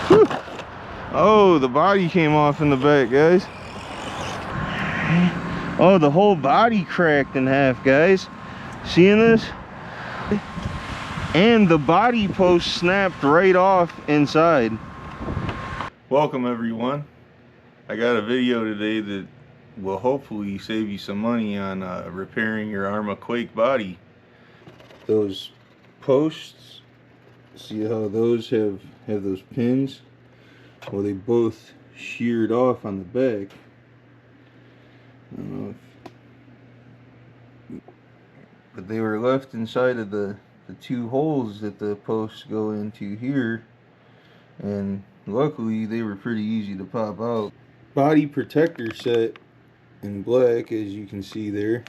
Whew. Oh, the body came off in the back, guys. Oh, the whole body cracked in half, guys. Seeing this? And the body post snapped right off inside. Welcome, everyone. I got a video today that will hopefully save you some money on repairing your Arrma Quake body. Those posts, see how those have those pins? Well, they both sheared off on the back. I don't know if, but they were left inside of the two holes that the posts go into here, and luckily they were pretty easy to pop out. Body protector set in black, as you can see there.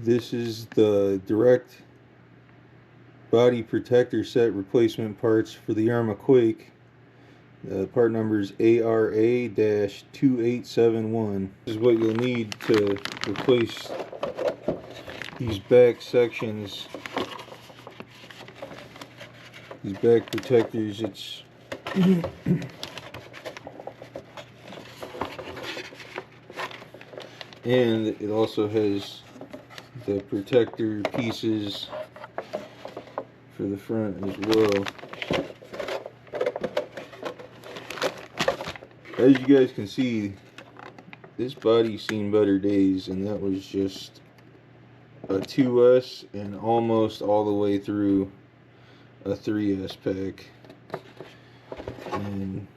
This is the direct body protector set replacement parts for the Arrma Quake. Part number is ARA-2871. This is what you'll need to replace these back sections, these back protectors. It's and it also has the protector pieces for the front as well. As you guys can see, this body's seen better days, and that was just a 2S and almost all the way through a 3S pack, and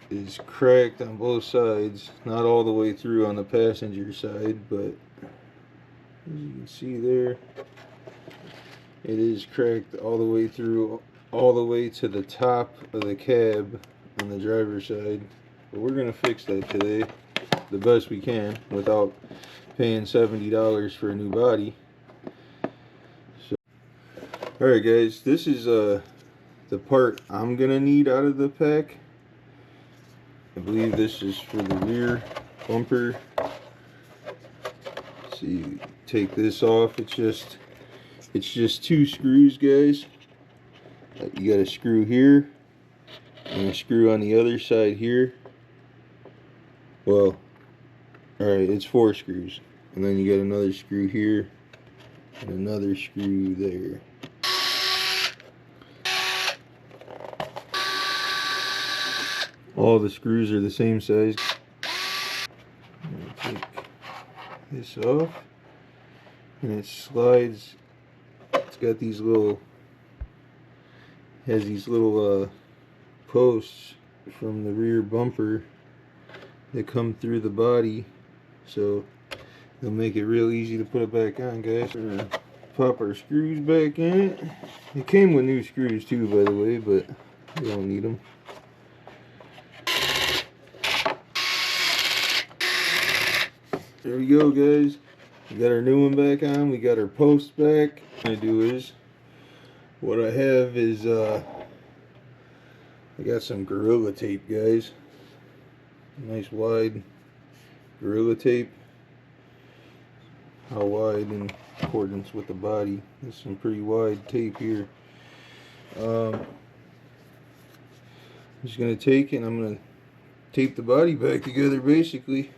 is cracked on both sides. Not all the way through on the passenger side, but as you can see there, it is cracked all the way through, all the way to the top of the cab on the driver's side. But we're going to fix that today the best we can without paying $70 for a new body. So, alright guys, this is the part I'm going to need out of the pack. I believe this is for the rear bumper. So you take this off. It's just 2 screws, guys. You got a screw here and a screw on the other side here. Well, alright, it's 4 screws. And then you got another screw here and another screw there. All the screws are the same size. Take this off, and it slides. It's got these little, has these little posts from the rear bumper that come through the body, so they'll make it real easy to put it back on, guys. We're gonna pop our screws back in it. It came with new screws too, by the way, but we don't need them. There we go, guys. We got our new one back on. We got our posts back. What I do is, what I have is I got some Gorilla Tape, guys. Nice wide Gorilla Tape. How wide in accordance with the body? There's some pretty wide tape here. I'm just gonna take it and I'm gonna tape the body back together, basically.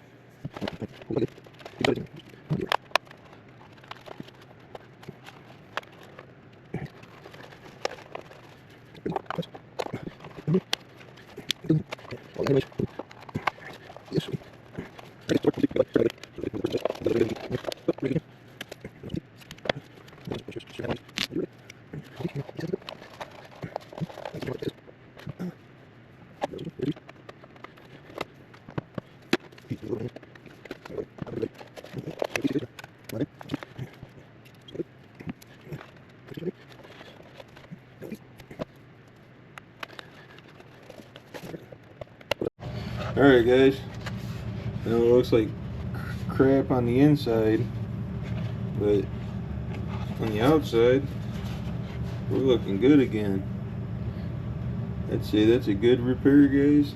Alright guys, I know it looks like crap on the inside, but on the outside we're looking good again. I'd say that's a good repair, guys.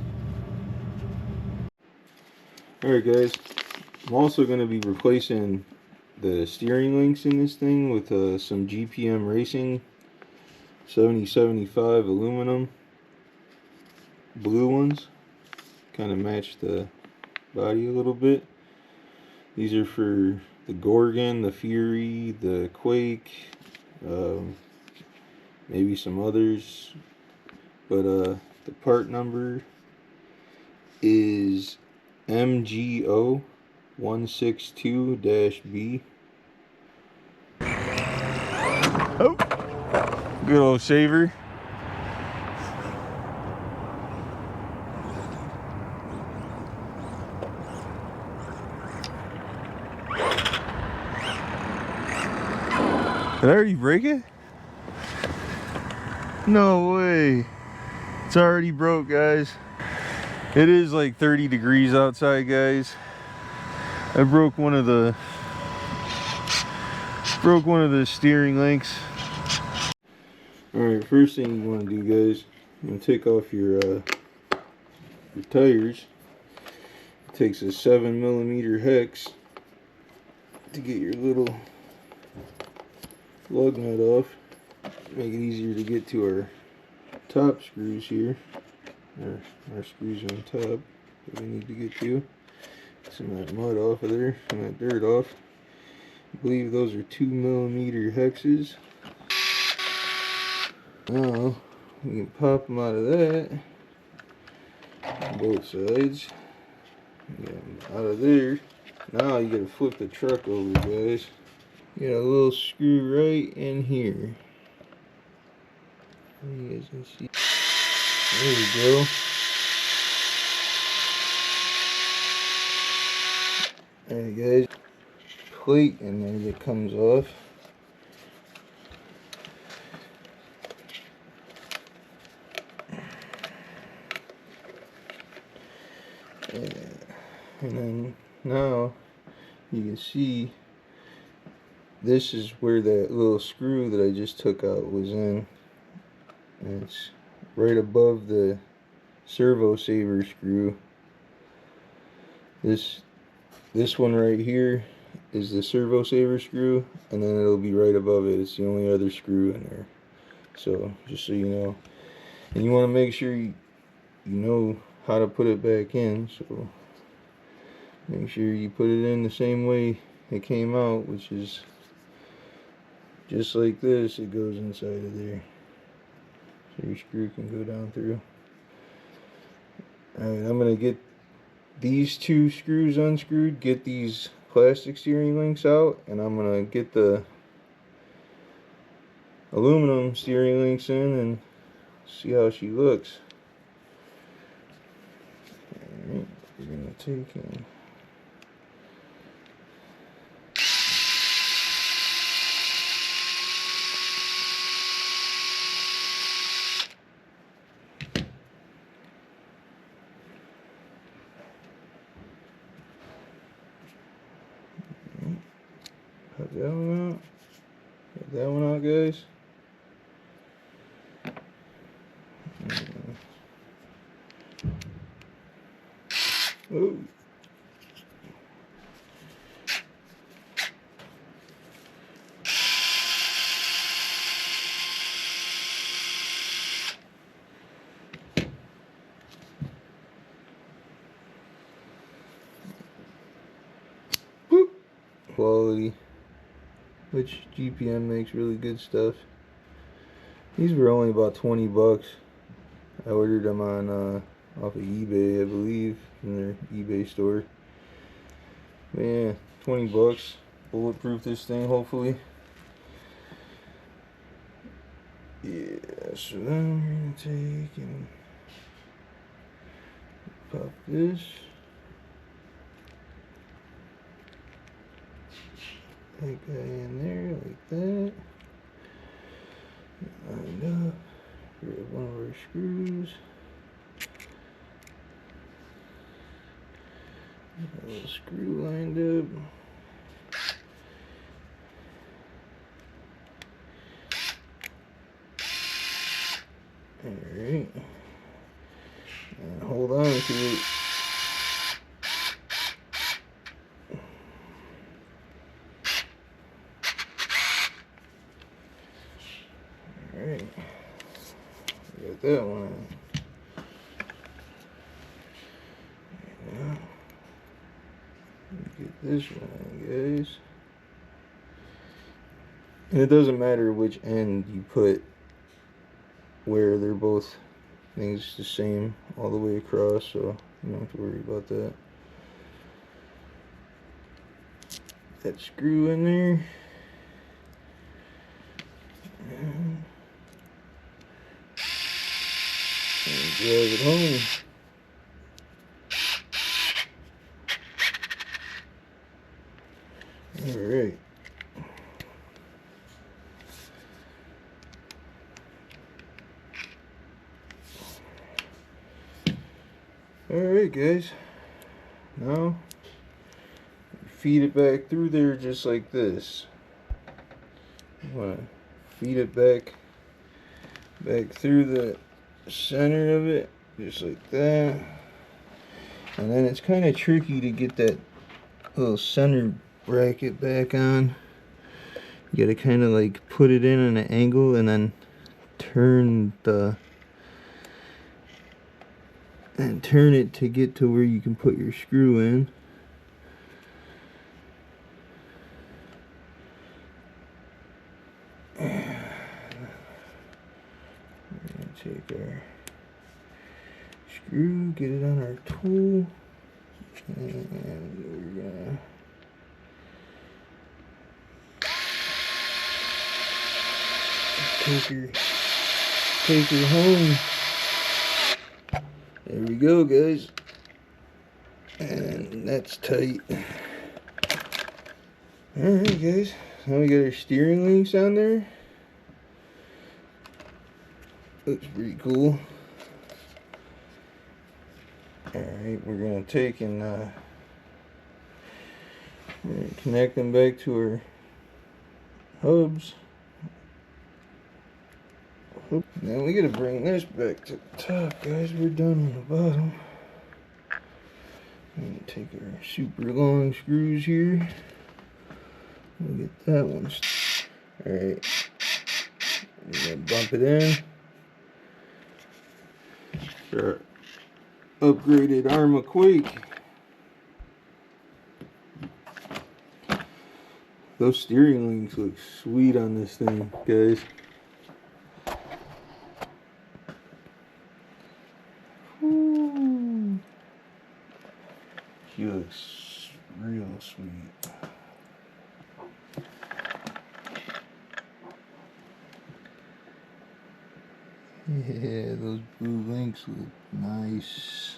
Alright guys, I'm also going to be replacing the steering links in this thing with some GPM Racing 7075 aluminum, blue ones, kind of match the body a little bit. These are for the Gorgon, the Fury, the Quake, maybe some others, but the part number is MGO 162-B. Oh, good old shaver. Did I already break it? No way. It's already broke, guys. It is like 30 degrees outside, guys. I broke one of the steering links. Alright, first thing you want to do, guys, you're going to take off your tires. It takes a 7mm hex to get your little lug nut off. Make it easier to get to our top screws here. Our screws on top that we need to get to. Get some of that mud off of there, some of that dirt off. I believe those are 2mm hexes. Now we can pop them out of that on both sides. Get them out of there. Now you gotta flip the truck over, guys. You got a little screw right in here. You guys can see. There we go. Alright, guys. Plate in there that comes off. And then now you can see this is where that little screw that I just took out was in. And it's right above the servo saver screw. This one right here is the servo saver screw, and then it'll be right above it. It's the only other screw in there. So just so you know, and you want to make sure you know how to put it back in. So make sure you put it in the same way it came out, which is just like this. It goes inside of there, so your screw can go down through. Alright, I'm gonna get these two screws unscrewed, get these plastic steering links out, and I'm gonna get the aluminum steering links in and see how she looks. Alright, we're gonna take and put that one out. Get that one out, guys. Oh. Boop. Quality, which GPM makes really good stuff. These were only about 20 bucks. I ordered them on off of eBay, I believe, in their eBay store. But yeah, 20 bucks. Bulletproof this thing, hopefully. Yeah, so then we're gonna take and pop this. That guy in there like that. Lined up. Grab one of our screws. A little screw lined up. Alright. And hold on to it. Alright. Got that one. Yeah. Get this one, guys. And it doesn't matter which end you put where, they're both things the same all the way across, so you don't have to worry about that. That screw in there. And drive it home. Alright. Alright guys, now feed it back through there just like this. You want to feed it back through the center of it just like that, and then it's kind of tricky to get that little center bracket back on. You gotta kind of like put it in an angle and then turn it to get to where you can put your screw in. We're gonna take our screw, get it on our tool, and we're gonna take her home. There we go, guys. And that's tight. Alright, guys. Now we got our steering links on there. Looks pretty cool. Alright, we're going to take and we're gonna connect them back to our hubs. Now we gotta bring this back to the top, guys. We're done on the bottom. I'm gonna take our super long screws here. We'll get that one. Alright. We're gonna bump it in. Our upgraded Arrma Quake. Those steering links look sweet on this thing, guys. She looks real sweet. Yeah, those blue links look nice.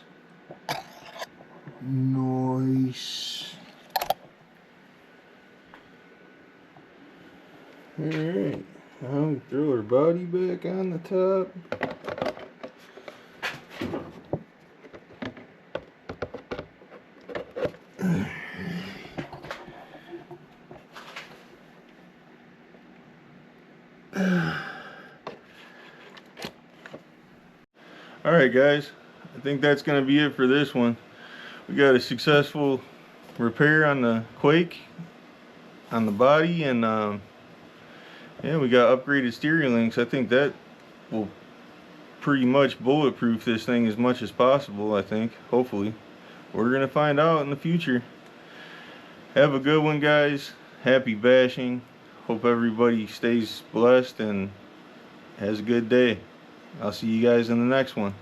Nice. Alright, now we throw our body back on the top. Alright guys, I think that's going to be it for this one. We got a successful repair on the Quake, on the body, and yeah, we got upgraded steering links. I think that will pretty much bulletproof this thing as much as possible, I think, hopefully. We're going to find out in the future. Have a good one, guys. Happy bashing. Hope everybody stays blessed and has a good day. I'll see you guys in the next one.